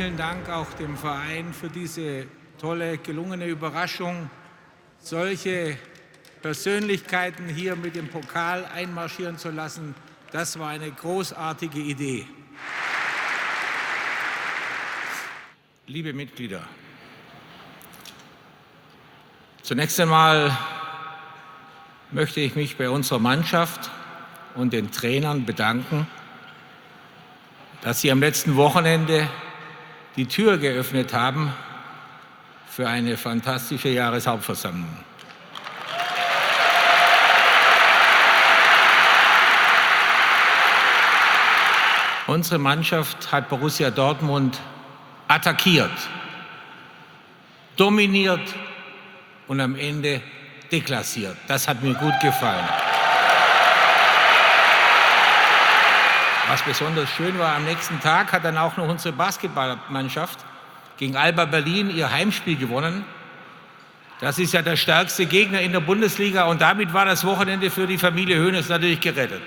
vielen Dank auch dem Verein für diese tolle, gelungene Überraschung, solche Persönlichkeiten hier mit dem Pokal einmarschieren zu lassen. Das war eine großartige Idee. Liebe Mitglieder, zunächst einmal möchte ich mich bei unserer Mannschaft und den Trainern bedanken, dass sie am letzten Wochenende die Tür geöffnet haben für eine fantastische Jahreshauptversammlung. Unsere Mannschaft hat Borussia Dortmund attackiert, dominiert und am Ende deklassiert. Das hat mir gut gefallen. Was besonders schön war, am nächsten Tag hat dann auch noch unsere Basketballmannschaft gegen Alba Berlin ihr Heimspiel gewonnen. Das ist ja der stärkste Gegner in der Bundesliga und damit war das Wochenende für die Familie Hoeneß natürlich gerettet.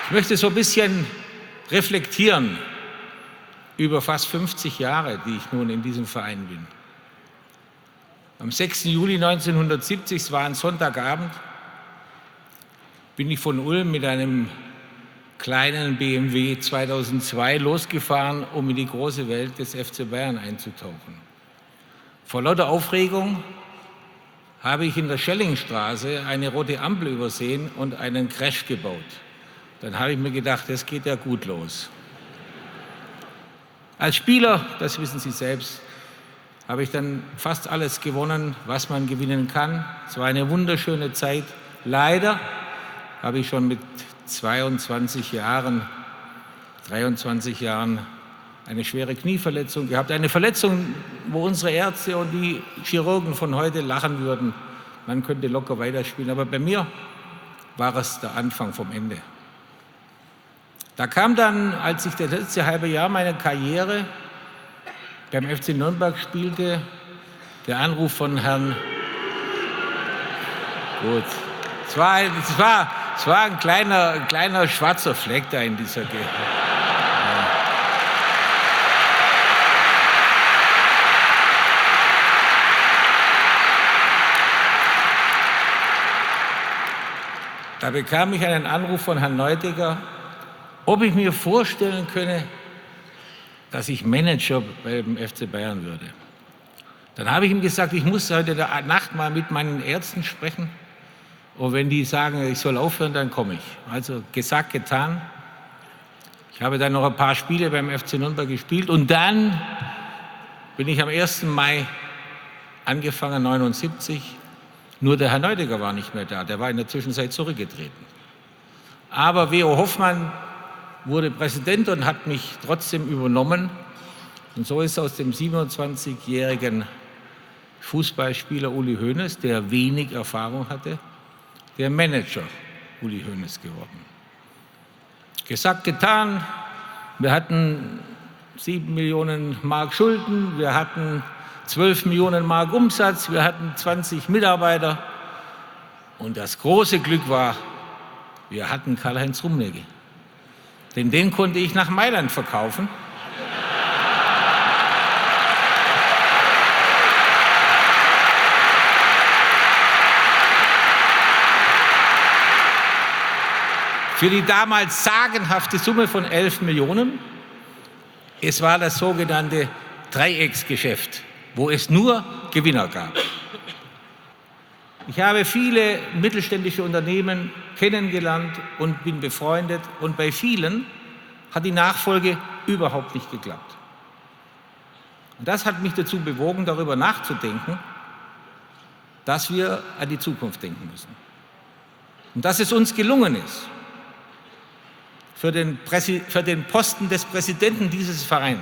Ich möchte so ein bisschen reflektieren über fast 50 Jahre, die ich nun in diesem Verein bin. Am 6. Juli 1970, es war ein Sonntagabend, bin ich von Ulm mit einem kleinen BMW 2002 losgefahren, um in die große Welt des FC Bayern einzutauchen. Vor lauter Aufregung habe ich in der Schellingstraße eine rote Ampel übersehen und einen Crash gebaut. Dann habe ich mir gedacht, das geht ja gut los. Als Spieler, das wissen Sie selbst, habe ich dann fast alles gewonnen, was man gewinnen kann. Es war eine wunderschöne Zeit. Leider habe ich schon mit 23 Jahren eine schwere Knieverletzung gehabt. Eine Verletzung, wo unsere Ärzte und die Chirurgen von heute lachen würden. Man könnte locker weiterspielen, aber bei mir war es der Anfang vom Ende. Da kam dann, als ich das letzte halbe Jahr meiner Karriere beim FC Nürnberg spielte, der Anruf von Herrn... Gut, es war ein kleiner schwarzer Fleck da in dieser Gegend. Da bekam ich einen Anruf von Herrn Neudecker, ob ich mir vorstellen könne, dass ich Manager beim FC Bayern würde. Dann habe ich ihm gesagt, ich muss heute Nacht mal mit meinen Ärzten sprechen. Und wenn die sagen, ich soll aufhören, dann komme ich. Also gesagt, getan. Ich habe dann noch ein paar Spiele beim FC Nürnberg gespielt. Und dann bin ich am 1. Mai angefangen, 79. Nur der Herr Neudecker war nicht mehr da. Der war in der Zwischenzeit zurückgetreten. Aber W.O. Hoffmann wurde Präsident und hat mich trotzdem übernommen. Und so ist aus dem 27-jährigen Fußballspieler Uli Hoeneß, der wenig Erfahrung hatte, der Manager Uli Hoeneß geworden. Gesagt, getan. Wir hatten 7 Millionen Mark Schulden, wir hatten 12 Millionen Mark Umsatz, wir hatten 20 Mitarbeiter. Und das große Glück war, wir hatten Karl-Heinz Rummenigge. Denn den konnte ich nach Mailand verkaufen. Für die damals sagenhafte Summe von 11 Millionen. Es war das sogenannte Dreiecksgeschäft, wo es nur Gewinner gab. Ich habe viele mittelständische Unternehmen kennengelernt und bin befreundet. Und bei vielen hat die Nachfolge überhaupt nicht geklappt. Und das hat mich dazu bewogen, darüber nachzudenken, dass wir an die Zukunft denken müssen. Und dass es uns gelungen ist, für den Posten des Präsidenten dieses Vereins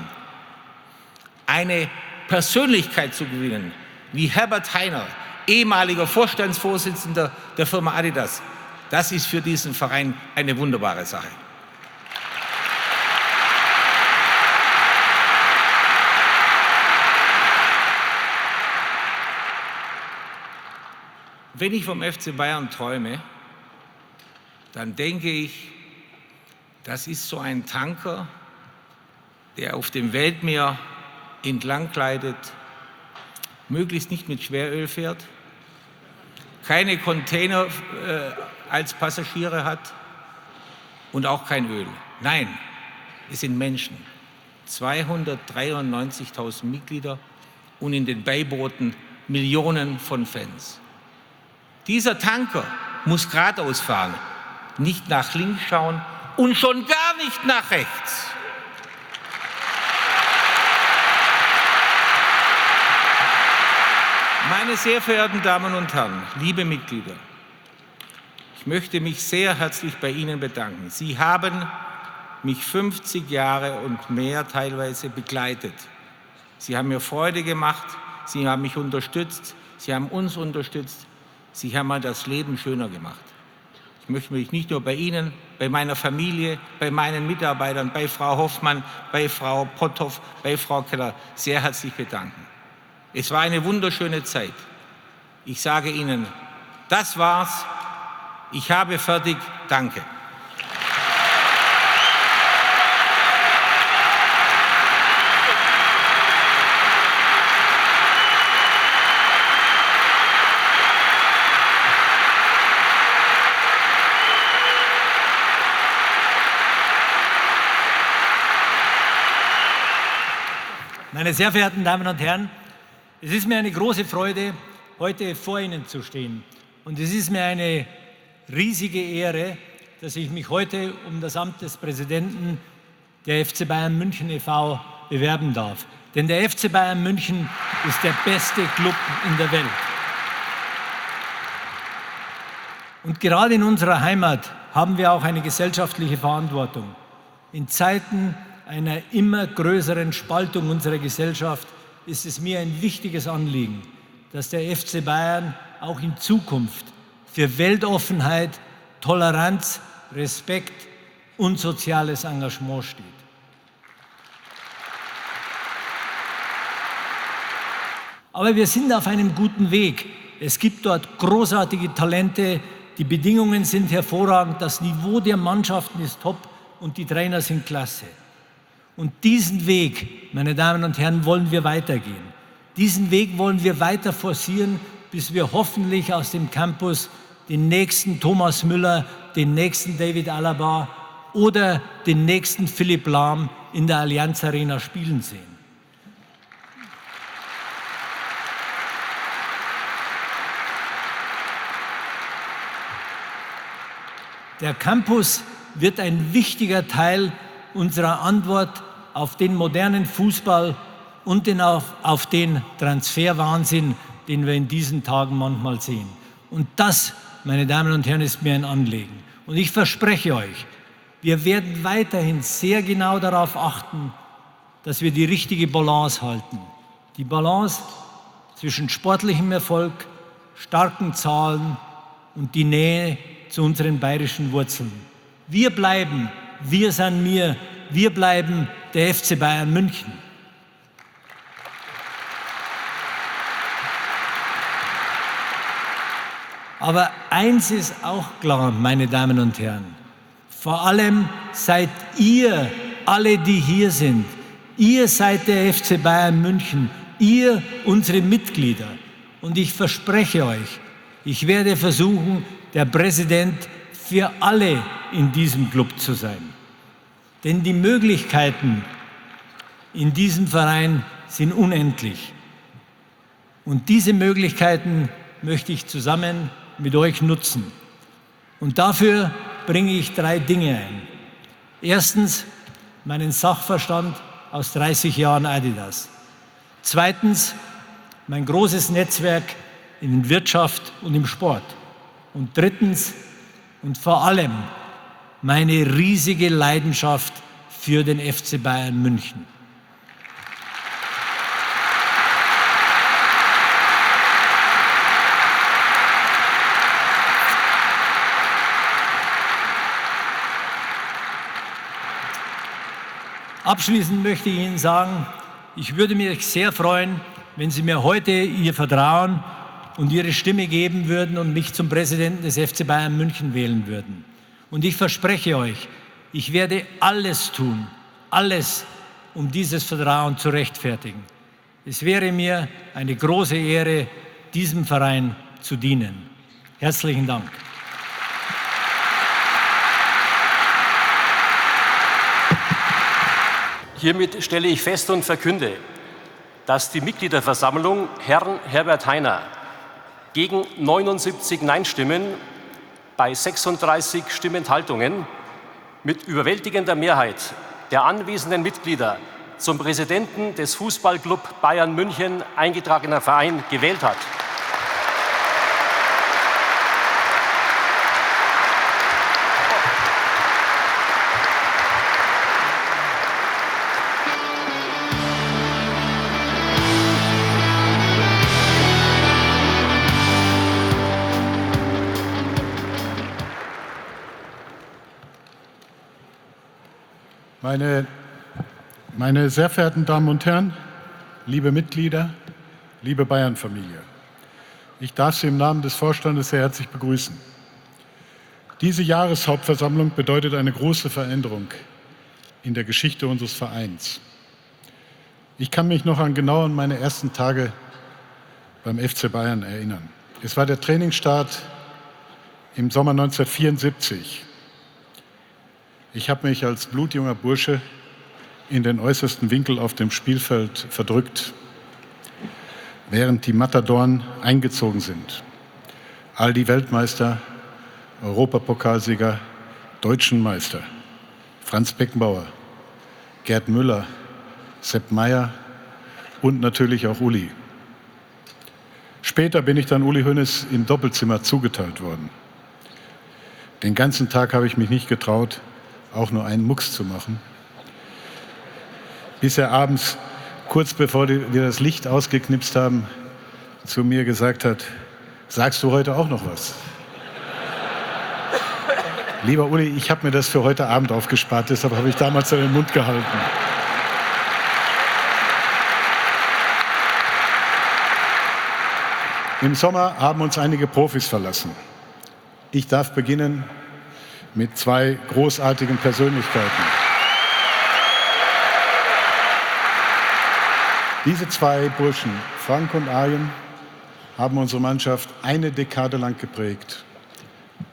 eine Persönlichkeit zu gewinnen, wie Herbert Hainer, ehemaliger Vorstandsvorsitzender der Firma Adidas. Das ist für diesen Verein eine wunderbare Sache. Wenn ich vom FC Bayern träume, dann denke ich, das ist so ein Tanker, der auf dem Weltmeer entlang gleitet, möglichst nicht mit Schweröl fährt, keine Container als Passagiere hat und auch kein Öl. Nein, es sind Menschen. 293.000 Mitglieder und in den Beibooten Millionen von Fans. Dieser Tanker muss geradeaus fahren, nicht nach links schauen und schon gar nicht nach rechts. Meine sehr verehrten Damen und Herren, liebe Mitglieder, ich möchte mich sehr herzlich bei Ihnen bedanken. Sie haben mich 50 Jahre und mehr teilweise begleitet. Sie haben mir Freude gemacht, Sie haben mich unterstützt, Sie haben uns unterstützt, Sie haben mal das Leben schöner gemacht. Ich möchte mich nicht nur bei Ihnen, bei meiner Familie, bei meinen Mitarbeitern, bei Frau Hoffmann, bei Frau Potthoff, bei Frau Keller sehr herzlich bedanken. Es war eine wunderschöne Zeit. Ich sage Ihnen, das war's. Ich habe fertig. Danke. Meine sehr verehrten Damen und Herren, es ist mir eine große Freude, heute vor Ihnen zu stehen. Und es ist mir eine riesige Ehre, dass ich mich heute um das Amt des Präsidenten der FC Bayern München e.V. bewerben darf. Denn der FC Bayern München ist der beste Club in der Welt. Und gerade in unserer Heimat haben wir auch eine gesellschaftliche Verantwortung. In Zeiten einer immer größeren Spaltung unserer Gesellschaft ist es mir ein wichtiges Anliegen, dass der FC Bayern auch in Zukunft für Weltoffenheit, Toleranz, Respekt und soziales Engagement steht. Aber wir sind auf einem guten Weg. Es gibt dort großartige Talente, die Bedingungen sind hervorragend, das Niveau der Mannschaften ist top und die Trainer sind klasse. Und diesen Weg, meine Damen und Herren, wollen wir weitergehen. Diesen Weg wollen wir weiter forcieren, bis wir hoffentlich aus dem Campus den nächsten Thomas Müller, den nächsten David Alaba oder den nächsten Philipp Lahm in der Allianz Arena spielen sehen. Der Campus wird ein wichtiger Teil unserer Antwort auf den modernen Fußball und auf den Transferwahnsinn, den wir in diesen Tagen manchmal sehen. Und das, meine Damen und Herren, ist mir ein Anliegen. Und ich verspreche euch, wir werden weiterhin sehr genau darauf achten, dass wir die richtige Balance halten. Die Balance zwischen sportlichem Erfolg, starken Zahlen und die Nähe zu unseren bayerischen Wurzeln. Wir bleiben, wir sind wir bleiben der FC Bayern München. Aber eins ist auch klar, meine Damen und Herren, vor allem seid ihr, alle, die hier sind, ihr seid der FC Bayern München, ihr, unsere Mitglieder. Und ich verspreche euch, ich werde versuchen, der Präsident für alle in diesem Club zu sein. Denn die Möglichkeiten in diesem Verein sind unendlich. Und diese Möglichkeiten möchte ich zusammen mit euch nutzen. Und dafür bringe ich 3 Dinge ein. Erstens meinen Sachverstand aus 30 Jahren Adidas. Zweitens mein großes Netzwerk in Wirtschaft und im Sport. Und drittens und vor allem meine riesige Leidenschaft für den FC Bayern München. Abschließend möchte ich Ihnen sagen, ich würde mich sehr freuen, wenn Sie mir heute Ihr Vertrauen und Ihre Stimme geben würden und mich zum Präsidenten des FC Bayern München wählen würden. Und ich verspreche euch, ich werde alles tun, alles, um dieses Vertrauen zu rechtfertigen. Es wäre mir eine große Ehre, diesem Verein zu dienen. Herzlichen Dank. Hiermit stelle ich fest und verkünde, dass die Mitgliederversammlung Herrn Herbert Hainer gegen 79 Nein-Stimmen bei 36 Stimmenthaltungen mit überwältigender Mehrheit der anwesenden Mitglieder zum Präsidenten des Fußballclub Bayern München eingetragener Verein gewählt hat. Meine sehr verehrten Damen und Herren, liebe Mitglieder, liebe Bayern-Familie, ich darf Sie im Namen des Vorstandes sehr herzlich begrüßen. Diese Jahreshauptversammlung bedeutet eine große Veränderung in der Geschichte unseres Vereins. Ich kann mich noch genau an meine ersten Tage beim FC Bayern erinnern. Es war der Trainingsstart im Sommer 1974. Ich habe mich als blutjunger Bursche in den äußersten Winkel auf dem Spielfeld verdrückt, während die Matadoren eingezogen sind. All die Weltmeister, Europapokalsieger, Deutschen Meister, Franz Beckenbauer, Gerd Müller, Sepp Maier und natürlich auch Uli. Später bin ich dann Uli Hoeneß im Doppelzimmer zugeteilt worden. Den ganzen Tag habe ich mich nicht getraut, auch nur einen Mucks zu machen, bis er abends, kurz bevor wir das Licht ausgeknipst haben, zu mir gesagt hat: Sagst du heute auch noch was? Lieber Uli, ich habe mir das für heute Abend aufgespart, deshalb habe ich damals den Mund gehalten. Im Sommer haben uns einige Profis verlassen. Ich darf beginnen mit zwei großartigen Persönlichkeiten. Diese zwei Burschen, Frank und Arjen, haben unsere Mannschaft eine Dekade lang geprägt.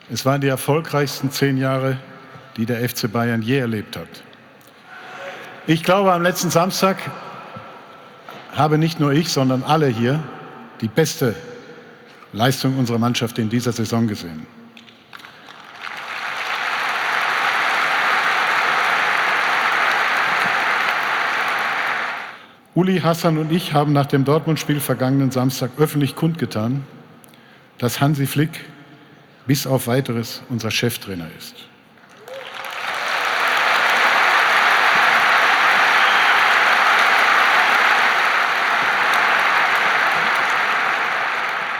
Es waren die erfolgreichsten 10 Jahre, die der FC Bayern je erlebt hat. Ich glaube, am letzten Samstag habe nicht nur ich, sondern alle hier die beste Leistung unserer Mannschaft in dieser Saison gesehen. Uli, Hassan und ich haben nach dem Dortmund-Spiel vergangenen Samstag öffentlich kundgetan, dass Hansi Flick bis auf Weiteres unser Cheftrainer ist.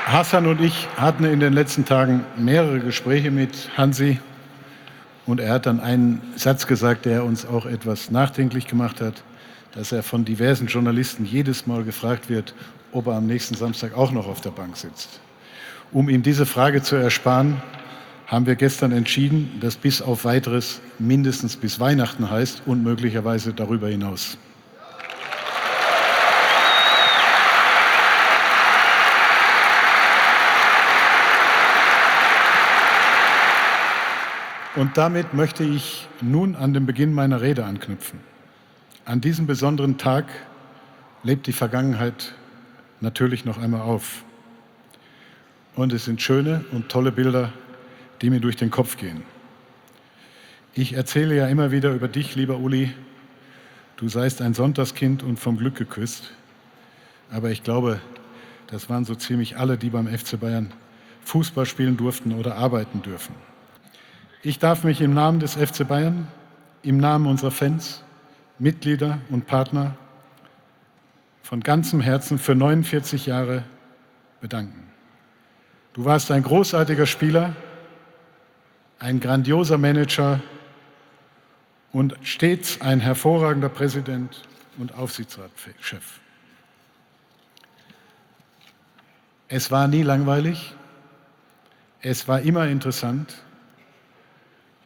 Hassan und ich hatten in den letzten Tagen mehrere Gespräche mit Hansi und er hat dann einen Satz gesagt, der uns auch etwas nachdenklich gemacht hat, dass er von diversen Journalisten jedes Mal gefragt wird, ob er am nächsten Samstag auch noch auf der Bank sitzt. Um ihm diese Frage zu ersparen, haben wir gestern entschieden, dass bis auf Weiteres mindestens bis Weihnachten heißt und möglicherweise darüber hinaus. Und damit möchte ich nun an den Beginn meiner Rede anknüpfen. An diesem besonderen Tag lebt die Vergangenheit natürlich noch einmal auf. Und es sind schöne und tolle Bilder, die mir durch den Kopf gehen. Ich erzähle ja immer wieder über dich, lieber Uli. Du seist ein Sonntagskind und vom Glück geküsst. Aber ich glaube, das waren so ziemlich alle, die beim FC Bayern Fußball spielen durften oder arbeiten dürfen. Ich darf mich im Namen des FC Bayern, im Namen unserer Fans, Mitglieder und Partner von ganzem Herzen für 49 Jahre bedanken. Du warst ein großartiger Spieler, ein grandioser Manager und stets ein hervorragender Präsident und Aufsichtsratschef. Es war nie langweilig, es war immer interessant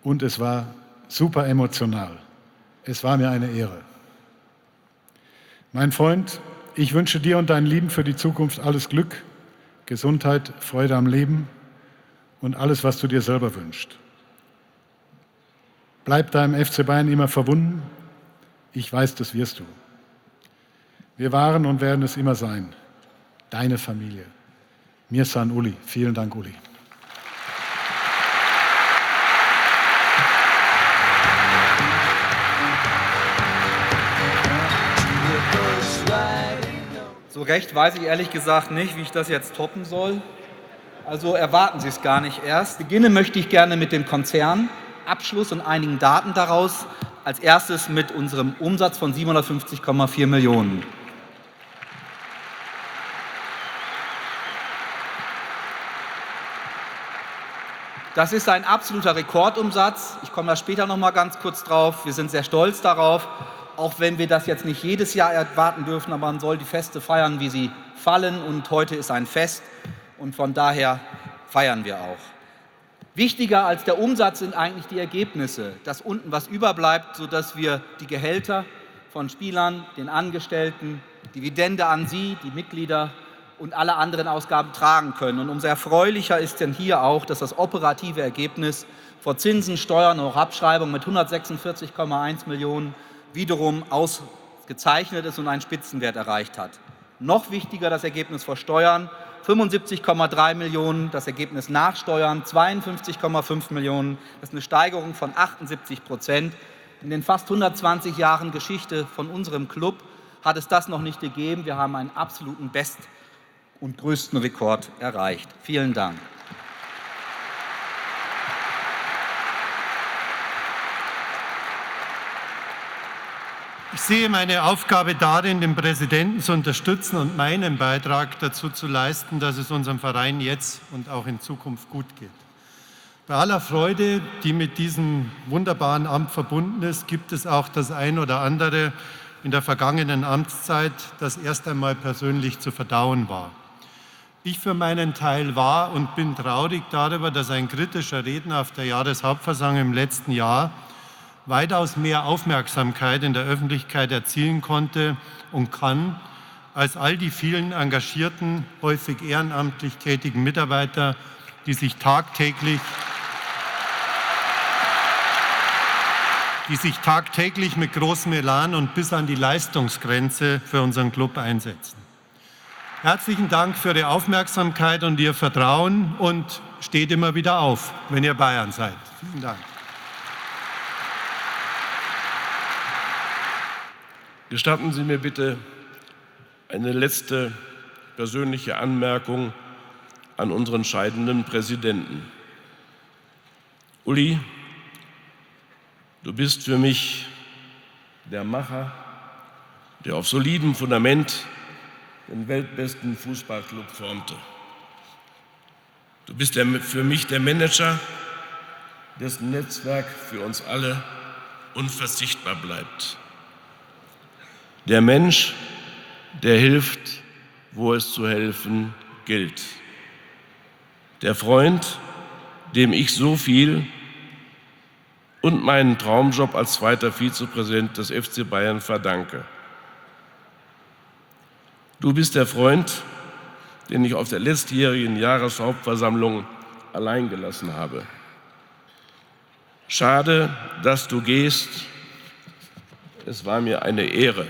und es war super emotional. Es war mir eine Ehre. Mein Freund, ich wünsche dir und deinen Lieben für die Zukunft alles Glück, Gesundheit, Freude am Leben und alles, was du dir selber wünschst. Bleib deinem FC Bayern immer verbunden. Ich weiß, das wirst du. Wir waren und werden es immer sein. Deine Familie. Mirsan Uli. Vielen Dank, Uli. So recht weiß ich ehrlich gesagt nicht, wie ich das jetzt toppen soll. Also erwarten Sie es gar nicht erst. Beginnen möchte ich gerne mit dem Konzern, Abschluss und einigen Daten daraus. Als erstes mit unserem Umsatz von 750,4 Millionen. Das ist ein absoluter Rekordumsatz. Ich komme da später noch mal ganz kurz drauf. Wir sind sehr stolz darauf, auch wenn wir das jetzt nicht jedes Jahr erwarten dürfen, aber man soll die Feste feiern, wie sie fallen. Und heute ist ein Fest und von daher feiern wir auch. Wichtiger als der Umsatz sind eigentlich die Ergebnisse, das unten was überbleibt, sodass wir die Gehälter von Spielern, den Angestellten, Dividende an Sie, die Mitglieder und alle anderen Ausgaben tragen können. Und umso erfreulicher ist denn hier auch, dass das operative Ergebnis vor Zinsen, Steuern und auch Abschreibungen mit 146,1 Millionen wiederum ausgezeichnet ist und einen Spitzenwert erreicht hat. Noch wichtiger das Ergebnis vor Steuern, 75,3 Millionen, das Ergebnis nach Steuern 52,5 Millionen. Das ist eine Steigerung von 78%. In den fast 120 Jahren Geschichte von unserem Club hat es das noch nicht gegeben. Wir haben einen absoluten Best- und größten Rekord erreicht. Vielen Dank. Ich sehe meine Aufgabe darin, den Präsidenten zu unterstützen und meinen Beitrag dazu zu leisten, dass es unserem Verein jetzt und auch in Zukunft gut geht. Bei aller Freude, die mit diesem wunderbaren Amt verbunden ist, gibt es auch das ein oder andere in der vergangenen Amtszeit, das erst einmal persönlich zu verdauen war. Ich für meinen Teil war und bin traurig darüber, dass ein kritischer Redner auf der Jahreshauptversammlung im letzten Jahr weitaus mehr Aufmerksamkeit in der Öffentlichkeit erzielen konnte und kann, als all die vielen engagierten, häufig ehrenamtlich tätigen Mitarbeiter, die sich tagtäglich mit großem Elan und bis an die Leistungsgrenze für unseren Club einsetzen. Herzlichen Dank für Ihre Aufmerksamkeit und Ihr Vertrauen und steht immer wieder auf, wenn ihr Bayern seid. Vielen Dank. Gestatten Sie mir bitte eine letzte persönliche Anmerkung an unseren scheidenden Präsidenten. Uli, du bist für mich der Macher, der auf solidem Fundament den weltbesten Fußballclub formte. Du bist für mich der Manager, dessen Netzwerk für uns alle unverzichtbar bleibt. Der Mensch, der hilft, wo es zu helfen gilt. Der Freund, dem ich so viel und meinen Traumjob als zweiter Vizepräsident des FC Bayern verdanke. Du bist der Freund, den ich auf der letztjährigen Jahreshauptversammlung allein gelassen habe. Schade, dass du gehst. Es war mir eine Ehre.